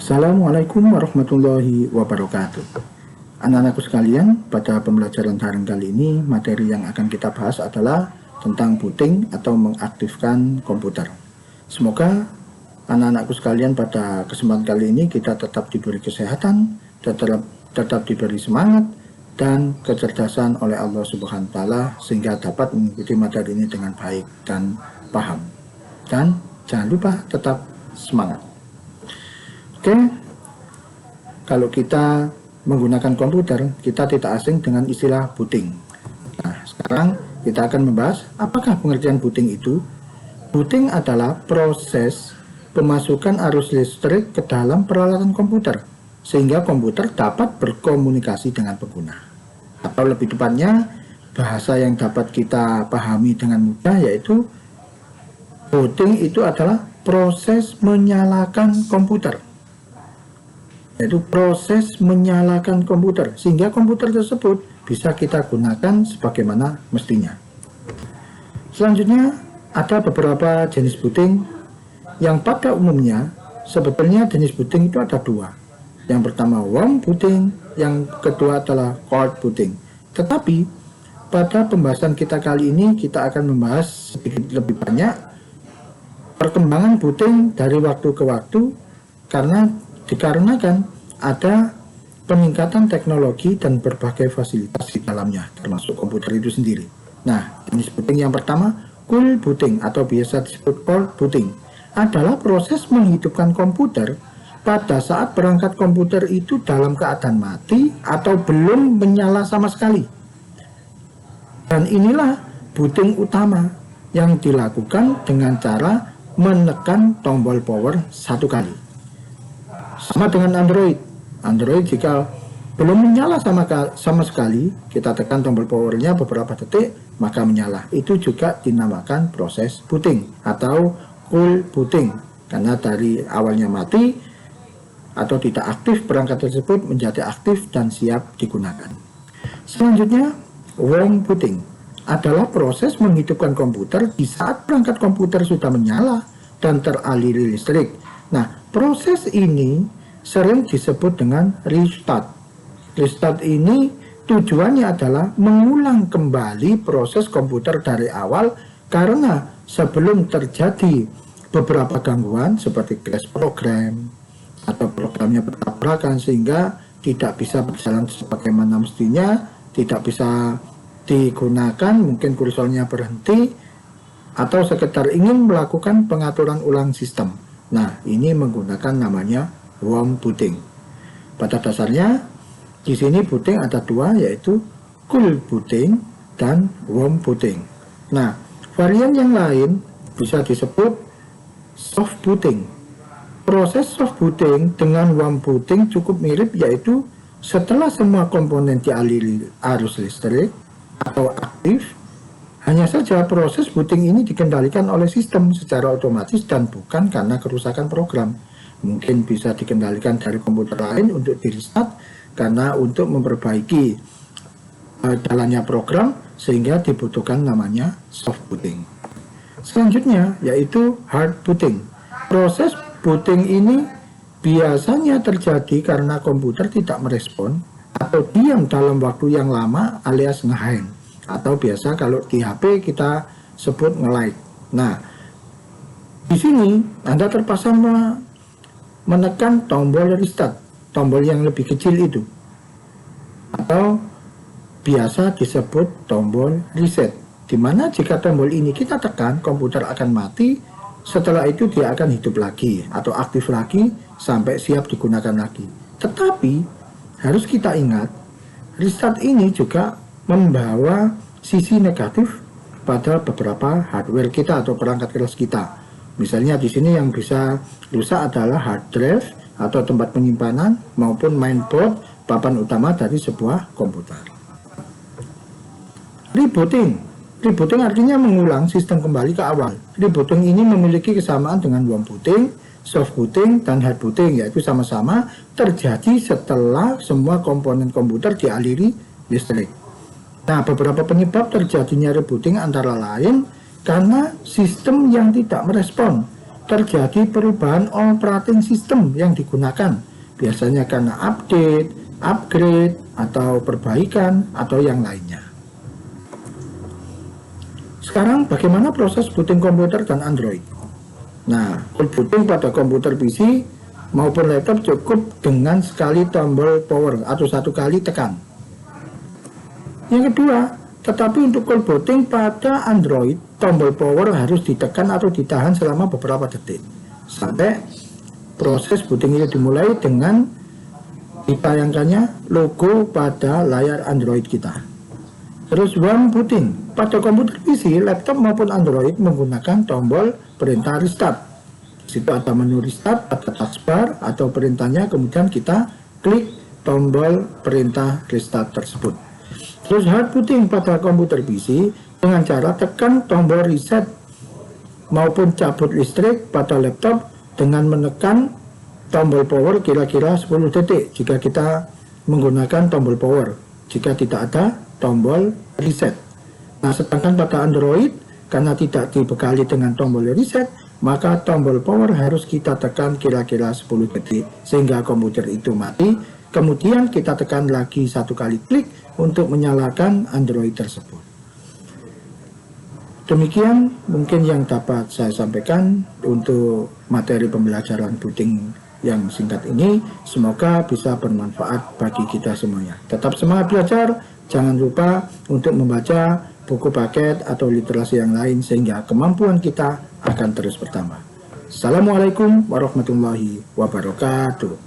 Assalamualaikum warahmatullahi wabarakatuh. Anak-anakku sekalian, pada pembelajaran daring kali ini, materi yang akan kita bahas adalah tentang booting atau mengaktifkan komputer. Semoga anak-anakku sekalian pada kesempatan kali ini kita tetap diberi kesehatan, tetap diberi semangat, dan kecerdasan oleh Allah Subhanahu wa Ta'ala sehingga dapat mengikuti materi ini dengan baik dan paham. Dan jangan lupa tetap semangat. Oke, kalau kita menggunakan komputer, kita tidak asing dengan istilah booting. Nah, sekarang kita akan membahas apakah pengertian booting itu. Booting adalah proses pemasukan arus listrik ke dalam peralatan komputer, sehingga komputer dapat berkomunikasi dengan pengguna. Atau lebih tepatnya, bahasa yang dapat kita pahami dengan mudah yaitu booting itu adalah proses menyalakan komputer. Yaitu proses menyalakan komputer sehingga komputer tersebut bisa kita gunakan sebagaimana mestinya. Selanjutnya ada beberapa jenis booting yang pada umumnya sebetulnya jenis booting itu ada dua. Yang pertama warm booting, yang kedua adalah cold booting. Tetapi pada pembahasan kita kali ini kita akan membahas sedikit lebih banyak perkembangan booting dari waktu ke waktu dikarenakan ada peningkatan teknologi dan berbagai fasilitas di dalamnya, termasuk komputer itu sendiri. Nah, jenis booting yang pertama, cool booting atau biasa disebut cold booting, adalah proses menghidupkan komputer pada saat perangkat komputer itu dalam keadaan mati atau belum menyala sama sekali. Dan inilah booting utama yang dilakukan dengan cara menekan tombol power satu kali. Sama dengan Android. Android jika belum menyala sama sekali, kita tekan tombol powernya beberapa detik, maka menyala. Itu juga dinamakan proses booting atau cool booting. Karena dari awalnya mati atau tidak aktif, perangkat tersebut menjadi aktif dan siap digunakan. Selanjutnya, warm booting adalah proses menghidupkan komputer di saat perangkat komputer sudah menyala dan teraliri listrik. Nah, proses ini sering disebut dengan restart. Restart ini tujuannya adalah mengulang kembali proses komputer dari awal karena sebelum terjadi beberapa gangguan seperti crash program atau programnya bertabrakan sehingga tidak bisa berjalan sebagaimana mestinya, tidak bisa digunakan, mungkin kursornya berhenti, atau sekedar ingin melakukan pengaturan ulang sistem. Nah, ini menggunakan namanya warm booting. Pada dasarnya, di sini booting ada dua, yaitu cool booting dan warm booting. Nah, varian yang lain bisa disebut soft booting. Proses soft booting dengan warm booting cukup mirip, yaitu setelah semua komponen dialiri arus listrik atau aktif, hanya saja proses booting ini dikendalikan oleh sistem secara otomatis dan bukan karena kerusakan program. Mungkin bisa dikendalikan dari komputer lain untuk di restart karena untuk memperbaiki jalannya program sehingga dibutuhkan namanya soft booting. Selanjutnya yaitu hard booting. Proses booting ini biasanya terjadi karena komputer tidak merespon atau diam dalam waktu yang lama alias ngehang, atau biasa kalau di HP kita sebut nge-lag. Nah, di sini Anda terpaksa menekan tombol restart, tombol yang lebih kecil itu, atau biasa disebut tombol reset, di mana jika tombol ini kita tekan, komputer akan mati. Setelah itu dia akan hidup lagi atau aktif lagi sampai siap digunakan lagi. Tetapi harus kita ingat, restart ini juga membawa sisi negatif pada beberapa hardware kita atau perangkat keras kita. Misalnya di sini yang bisa rusak adalah hard drive atau tempat penyimpanan maupun mainboard, papan utama dari sebuah komputer. Rebooting artinya mengulang sistem kembali ke awal. Rebooting ini memiliki kesamaan dengan warm booting, soft booting, dan hard booting, yaitu sama-sama terjadi setelah semua komponen komputer dialiri listrik. Nah, beberapa penyebab terjadinya rebooting antara lain karena sistem yang tidak merespon terjadi perubahan operating system yang digunakan, biasanya karena update, upgrade, atau perbaikan, atau yang lainnya. Sekarang bagaimana proses booting komputer dan Android? Nah, booting pada komputer PC maupun laptop cukup dengan sekali tombol power atau satu kali tekan. Yang kedua, tetapi untuk cold booting pada Android, tombol power harus ditekan atau ditahan selama beberapa detik sampai proses booting itu dimulai dengan ditayangkannya logo pada layar Android kita. Terus warm booting pada komputer PC, laptop maupun Android menggunakan tombol perintah restart. Di situ ada menu restart, ada taskbar atau perintahnya, kemudian kita klik tombol perintah restart tersebut. Terus hard booting pada komputer PC dengan cara tekan tombol reset maupun cabut listrik pada laptop dengan menekan tombol power kira-kira 10 detik jika kita menggunakan tombol power, jika tidak ada tombol reset. Nah, sedangkan pada Android karena tidak dibekali dengan tombol reset, maka tombol power harus kita tekan kira-kira 10 detik sehingga komputer itu mati. Kemudian kita tekan lagi satu kali klik untuk menyalakan Android tersebut. Demikian mungkin yang dapat saya sampaikan untuk materi pembelajaran booting yang singkat ini. Semoga bisa bermanfaat bagi kita semuanya. Tetap semangat belajar. Jangan lupa untuk membaca buku paket atau literasi yang lain sehingga kemampuan kita akan terus bertambah. Assalamualaikum warahmatullahi wabarakatuh.